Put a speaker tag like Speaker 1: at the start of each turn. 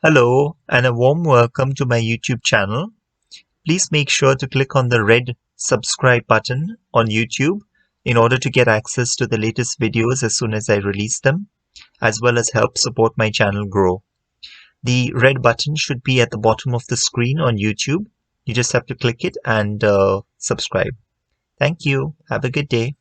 Speaker 1: Hello and a warm welcome to my YouTube channel. Please make sure to click on the red subscribe button on YouTube in order to get access to the latest videos as soon as I release them, as well as help support my channel grow. The red button should be at the bottom of the screen on YouTube. You just have to click it and subscribe. Thank you. Have a good day.